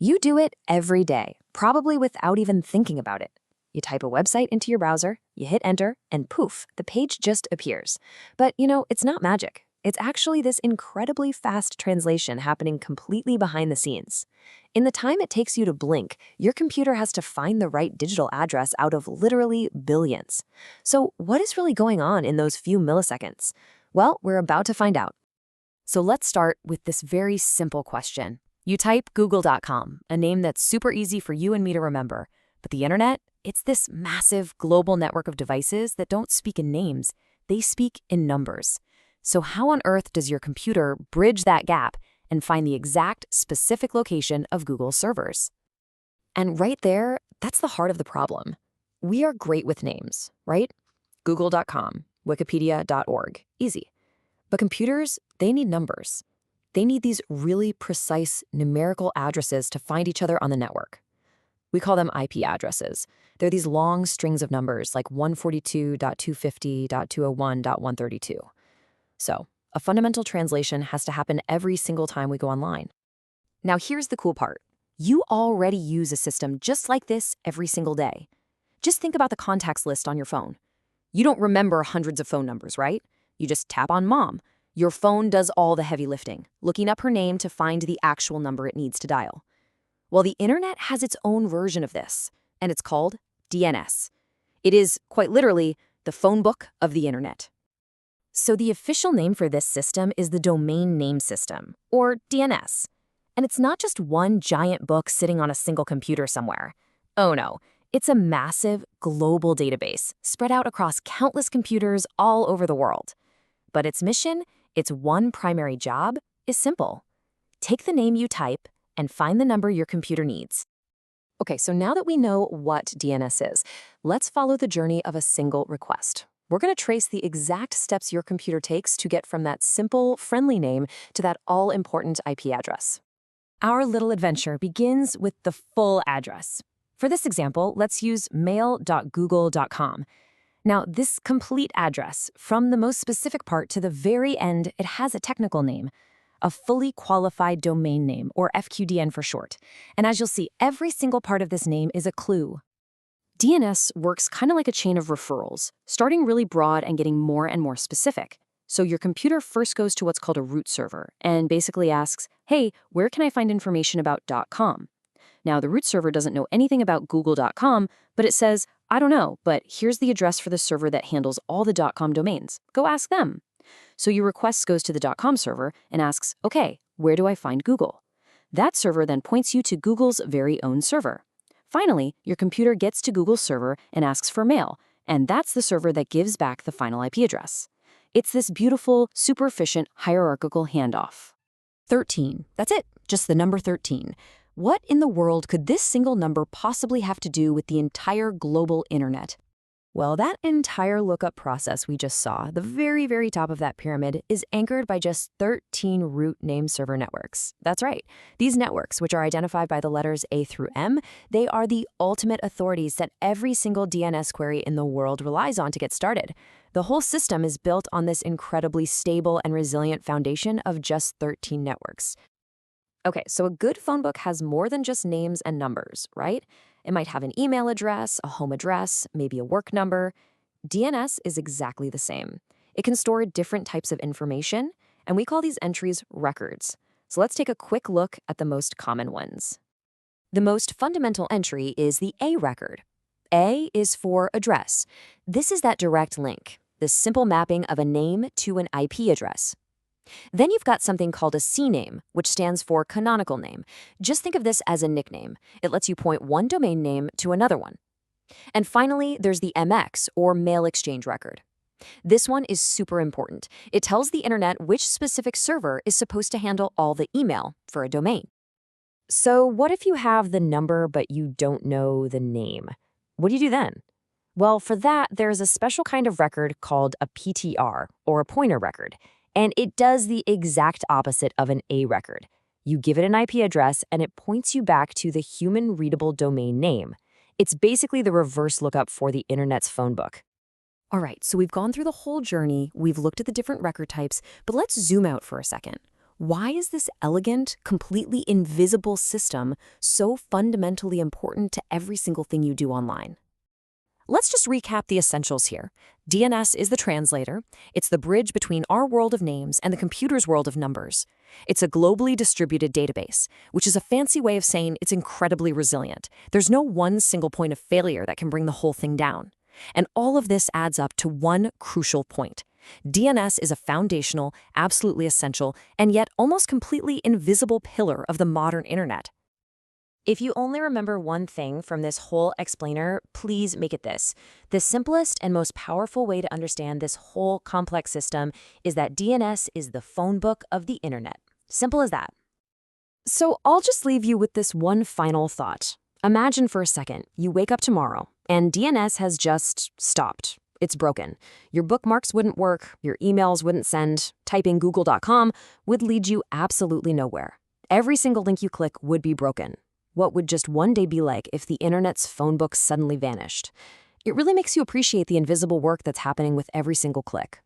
You do it every day, probably without even thinking about it. You type a website into your browser, you hit enter, and poof, the page just appears. But it's not magic. It's actually this incredibly fast translation happening completely behind the scenes. In the time it takes you to blink, your computer has to find the right digital address out of literally billions. So what is really going on in those few milliseconds? Well, we're about to find out. So let's start with this very simple question. You type google.com, a name that's super easy for you and me to remember. But the internet, it's this massive global network of devices that don't speak in names, they speak in numbers. So how on earth does your computer bridge that gap and find the exact specific location of Google's servers? And right there, that's the heart of the problem. We are great with names, right? Google.com, Wikipedia.org, easy. But computers, they need numbers. They need these really precise numerical addresses to find each other on the network. We call them IP addresses. They're these long strings of numbers like 142.250.201.132. So, a fundamental translation has to happen every single time we go online. Now here's the cool part. You already use a system just like this every single day. Just think about the contacts list on your phone. You don't remember hundreds of phone numbers, right? You just tap on Mom. Your phone does all the heavy lifting, looking up her name to find the actual number it needs to dial. Well, the internet has its own version of this, and it's called DNS. It is, quite literally, the phone book of the internet. So the official name for this system is the Domain Name System, or DNS. And it's not just one giant book sitting on a single computer somewhere. Oh no, it's a massive global database spread out across countless computers all over the world. But its mission, its one primary job, is simple. Take the name you type and find the number your computer needs. Okay, so now that we know what DNS is, let's follow the journey of a single request. We're going to trace the exact steps your computer takes to get from that simple, friendly name to that all-important IP address. Our little adventure begins with the full address. For this example, let's use mail.google.com. Now, this complete address, from the most specific part to the very end, it has a technical name, a fully qualified domain name, or FQDN for short. And as you'll see, every single part of this name is a clue. DNS works kind of like a chain of referrals, starting really broad and getting more and more specific. So your computer first goes to what's called a root server and basically asks, hey, where can I find information about .com? Now, the root server doesn't know anything about google.com, but it says, I don't know, but here's the address for the server that handles all the .com domains. Go ask them. So your request goes to the .com server and asks, okay, where do I find Google? That server then points you to Google's very own server. Finally, your computer gets to Google's server and asks for mail, and that's the server that gives back the final IP address. It's this beautiful, super efficient, hierarchical handoff. 13. That's it, just the number 13. What in the world could this single number possibly have to do with the entire global internet? Well, that entire lookup process we just saw, the very, very top of that pyramid, is anchored by just 13 root name server networks. That's right. These networks, which are identified by the letters A through M, they are the ultimate authorities that every single DNS query in the world relies on to get started. The whole system is built on this incredibly stable and resilient foundation of just 13 networks. Okay, so a good phone book has more than just names and numbers, right? It might have an email address, a home address, maybe a work number. DNS is exactly the same. It can store different types of information, and we call these entries records. So let's take a quick look at the most common ones. The most fundamental entry is the A record. A is for address. This is that direct link, the simple mapping of a name to an IP address. Then you've got something called a CNAME, which stands for canonical name. Just think of this as a nickname. It lets you point one domain name to another one. And finally, there's the MX, or mail exchange record. This one is super important. It tells the internet which specific server is supposed to handle all the email for a domain. So what if you have the number but you don't know the name? What do you do then? Well, for that, there's a special kind of record called a PTR, or a pointer record. And it does the exact opposite of an A record. You give it an IP address, and it points you back to the human-readable domain name. It's basically the reverse lookup for the internet's phone book. All right, so we've gone through the whole journey, we've looked at the different record types, but let's zoom out for a second. Why is this elegant, completely invisible system so fundamentally important to every single thing you do online? Let's just recap the essentials here. DNS is the translator. It's the bridge between our world of names and the computer's world of numbers. It's a globally distributed database, which is a fancy way of saying it's incredibly resilient. There's no one single point of failure that can bring the whole thing down. And all of this adds up to one crucial point. DNS is a foundational, absolutely essential, and yet almost completely invisible pillar of the modern internet. If you only remember one thing from this whole explainer, please make it this. The simplest and most powerful way to understand this whole complex system is that DNS is the phone book of the internet. Simple as that. So I'll just leave you with this one final thought. Imagine for a second, you wake up tomorrow and DNS has just stopped. It's broken. Your bookmarks wouldn't work, your emails wouldn't send, typing google.com would lead you absolutely nowhere. Every single link you click would be broken. What would just one day be like if the internet's phone book suddenly vanished? It really makes you appreciate the invisible work that's happening with every single click.